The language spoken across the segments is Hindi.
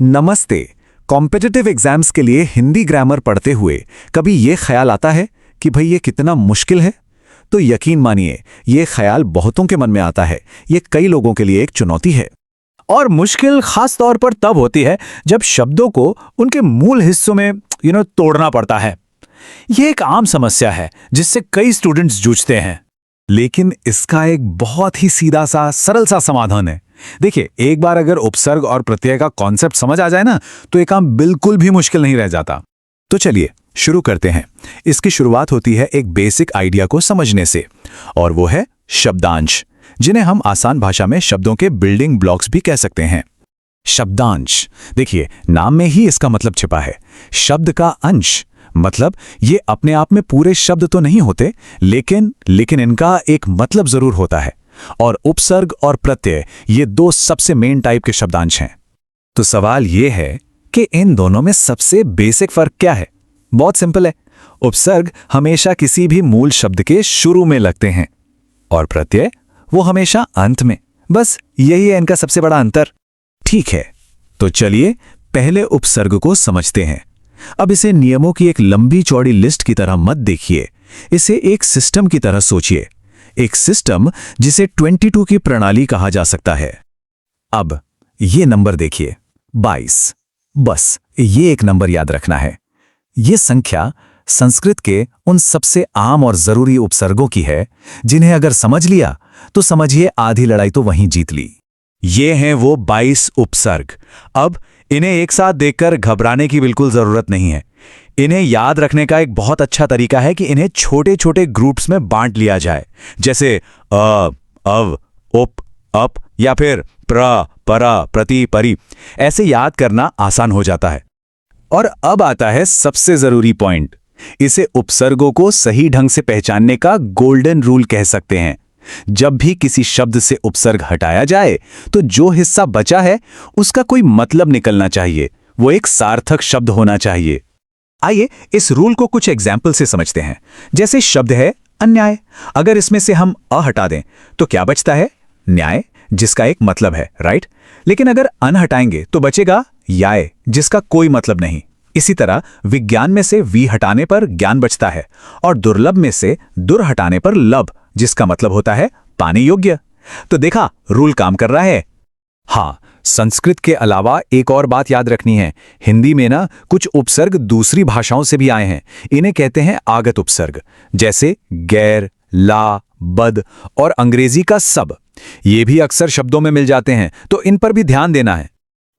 नमस्ते। कॉम्पिटिटिव एग्जाम्स के लिए हिंदी ग्रामर पढ़ते हुए कभी ये ख्याल आता है कि भाई ये कितना मुश्किल है? तो यकीन मानिए, ये ख्याल बहुतों के मन में आता है। ये कई लोगों के लिए एक चुनौती है। और मुश्किल खास तौर पर तब होती है जब शब्दों को उनके मूल हिस्सों में तोड़ना पड़ता है। यह एक आम समस्या है जिससे कई स्टूडेंट्स जूझते हैं। लेकिन इसका एक बहुत ही सीधा सा सरल सा समाधान है। देखिए, एक बार अगर उपसर्ग और प्रत्यय का कॉन्सेप्ट समझ आ जाए ना, तो ये काम बिल्कुल भी मुश्किल नहीं रह जाता। तो चलिए शुरू करते हैं। इसकी शुरुआत होती है एक बेसिक आइडिया को समझने से, और वो है शब्दांश, जिन्हें हम आसान भाषा में शब्दों के बिल्डिंग ब्लॉक्स भी कह सकते हैं। शब्दांश, देखिए नाम में ही इसका मतलब छिपा है। शब्द का अंश मतलब ये अपने आप में पूरे शब्द तो नहीं होते, लेकिन इनका एक मतलब जरूर होता है। और उपसर्ग और प्रत्यय ये दो सबसे मेन टाइप के शब्दांश हैं। तो सवाल ये है कि इन दोनों में सबसे बेसिक फर्क क्या है? बहुत सिंपल है। उपसर्ग हमेशा किसी भी मूल शब्द के शुरू में लगते हैं और प्रत्यय वो हमेशा अंत में। बस यही है इनका सबसे बड़ा अंतर। ठीक है, तो चलिए पहले उपसर्ग को समझते हैं। अब इसे नियमों की एक लंबी चौड़ी लिस्ट की तरह मत देखिए, इसे एक सिस्टम की तरह सोचिए। एक सिस्टम जिसे 22 की प्रणाली कहा जा सकता है। अब ये नंबर देखिए, 22। बस ये एक नंबर याद रखना है। ये संख्या संस्कृत के उन सबसे आम और जरूरी उपसर्गों की है जिन्हें अगर समझ लिया तो समझिए आधी लड़ाई तो वहीं जीत ली। ये हैं वो 22 उपसर्ग। अब इन्हें एक साथ देखकर घबराने की बिल्कुल जरूरत नहीं है। इन्हें याद रखने का एक बहुत अच्छा तरीका है कि इन्हें छोटे छोटे ग्रुप्स में बांट लिया जाए, जैसे अ, अव, उप, अप या फिर प्र, परा, प्रति, परि। ऐसे याद करना आसान हो जाता है। और अब आता है सबसे जरूरी पॉइंट। इसे उपसर्गों को सही ढंग से पहचानने का गोल्डन रूल कह सकते हैं। जब भी किसी शब्द से उपसर्ग हटाया जाए तो जो हिस्सा बचा है उसका कोई मतलब निकलना चाहिए, वो एक सार्थक शब्द होना चाहिए। आइए इस रूल को कुछ एग्जाम्पल से समझते हैं। जैसे शब्द है अन्याय। अगर इसमें से हम अ हटा दें तो क्या बचता है? न्याय, जिसका एक मतलब है, राइट? लेकिन अगर अन हटाएंगे तो बचेगा याय, जिसका कोई मतलब नहीं। इसी तरह विज्ञान में से वी हटाने पर ज्ञान बचता है, और दुर्लभ में से दुर हटाने पर लभ, जिसका मतलब होता है पाने योग्य। तो देखा, रूल काम कर रहा है। हाँ, संस्कृत के अलावा एक और बात याद रखनी है। हिंदी में ना कुछ उपसर्ग दूसरी भाषाओं से भी आए हैं। इन्हें कहते हैं आगत उपसर्ग, जैसे गैर, ला, बद और अंग्रेजी का सब। ये भी अक्सर शब्दों में मिल जाते हैं, तो इन पर भी ध्यान देना है।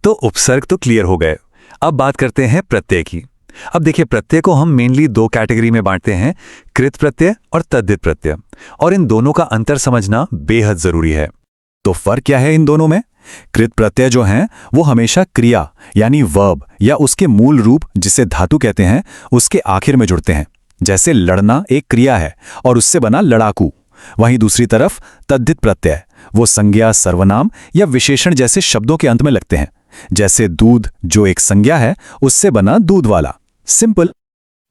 तो उपसर्ग तो क्लियर हो गए। अब बात करते हैं प्रत्यय की। अब देखिए, प्रत्यय को हम मेनली दो कैटेगरी में बांटते हैं, कृत प्रत्यय और तद्धित प्रत्यय। और इन दोनों का अंतर समझना बेहद जरूरी है। तो फर्क क्या है इन दोनों में? कृत प्रत्यय जो हैं वो हमेशा क्रिया यानी वर्ब या उसके मूल रूप जिसे धातु कहते हैं उसके आखिर में जुड़ते हैं। जैसे लड़ना एक क्रिया है और उससे बना लड़ाकू। वहीं दूसरी तरफ तद्धित प्रत्यय वो संज्ञा, सर्वनाम या विशेषण जैसे शब्दों के अंत में लगते हैं। जैसे दूध, जो एक संज्ञा है, उससे बना दूध वाला। सिंपल।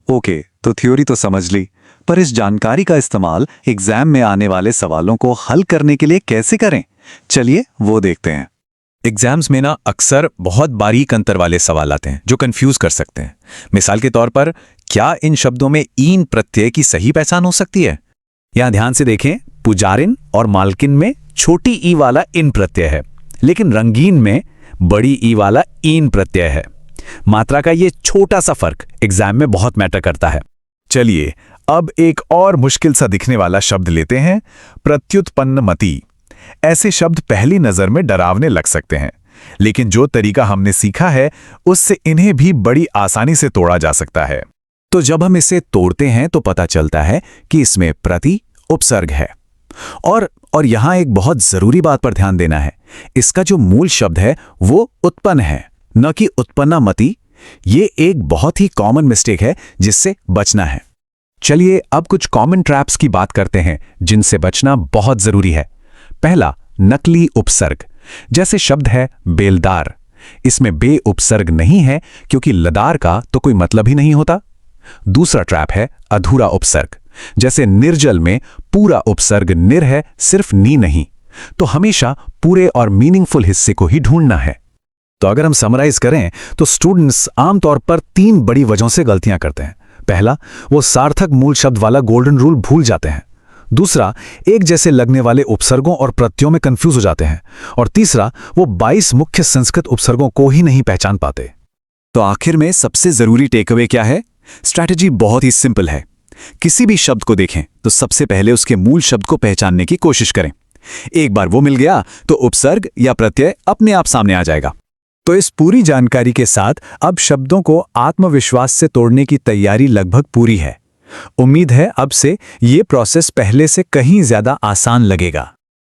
ओके, तो थ्योरी तो समझ ली, पर इस जानकारी का इस्तेमाल एग्जाम में आने वाले सवालों को हल करने के लिए कैसे करें? चलिए वो देखते हैं। एग्जाम्स में ना अक्सर बहुत बारीक अंतर वाले सवाल आते हैं जो कंफ्यूज कर सकते हैं। मिसाल के तौर पर, क्या इन शब्दों में ईन प्रत्यय की सही पहचान हो सकती है? यहां ध्यान से देखें, पुजारिन और मालकिन में छोटी ई वाला इन प्रत्यय है, लेकिन रंगीन में बड़ी ई वाला ईन प्रत्यय है। मात्रा का ये छोटा सा फर्क एग्जाम में बहुत मैटर करता है। चलिए अब एक और मुश्किल सा दिखने वाला शब्द लेते हैं, प्रत्युत्पन्नमति। ऐसे शब्द पहली नजर में डरावने लग सकते हैं, लेकिन जो तरीका हमने सीखा है उससे इन्हें भी बड़ी आसानी से तोड़ा जा सकता है। तो जब हम इसे तोड़ते हैं तो पता चलता है कि इसमें प्रति उपसर्ग है। और यहां एक बहुत जरूरी बात पर ध्यान देना है। इसका जो मूल शब्द है वो उत्पन्न है, न कि उत्पन्नमति। ये एक बहुत ही कॉमन मिस्टेक है जिससे बचना है। चलिए अब कुछ कॉमन ट्रैप्स की बात करते हैं जिनसे बचना बहुत जरूरी है। पहला, नकली उपसर्ग। जैसे शब्द है बेलदार, इसमें बे उपसर्ग नहीं है क्योंकि लदार का तो कोई मतलब ही नहीं होता। दूसरा ट्रैप है अधूरा उपसर्ग। जैसे निर्जल में पूरा उपसर्ग निर है, सिर्फ नी नहीं। तो हमेशा पूरे और मीनिंगफुल हिस्से को ही ढूंढना है। तो अगर हम समराइज करें तो स्टूडेंट्स आमतौर पर 3 बड़ी वजहों से गलतियां करते हैं। पहला, वो सार्थक मूल शब्द वाला गोल्डन रूल भूल जाते हैं। दूसरा, एक जैसे लगने वाले उपसर्गों और प्रत्ययों में कंफ्यूज हो जाते हैं। और तीसरा, वो 22 मुख्य संस्कृत उपसर्गों को ही नहीं पहचान पाते। तो आखिर में सबसे जरूरी टेकअवे क्या है? स्ट्रैटेजी बहुत ही सिंपल है। किसी भी शब्द को देखें तो सबसे पहले उसके मूल शब्द को पहचानने की कोशिश करें। एक बार वो मिल गया तो उपसर्ग या प्रत्यय अपने आप सामने आ जाएगा। तो इस पूरी जानकारी के साथ अब शब्दों को आत्मविश्वास से तोड़ने की तैयारी लगभग पूरी है। उम्मीद है अब से ये प्रोसेस पहले से कहीं ज्यादा आसान लगेगा।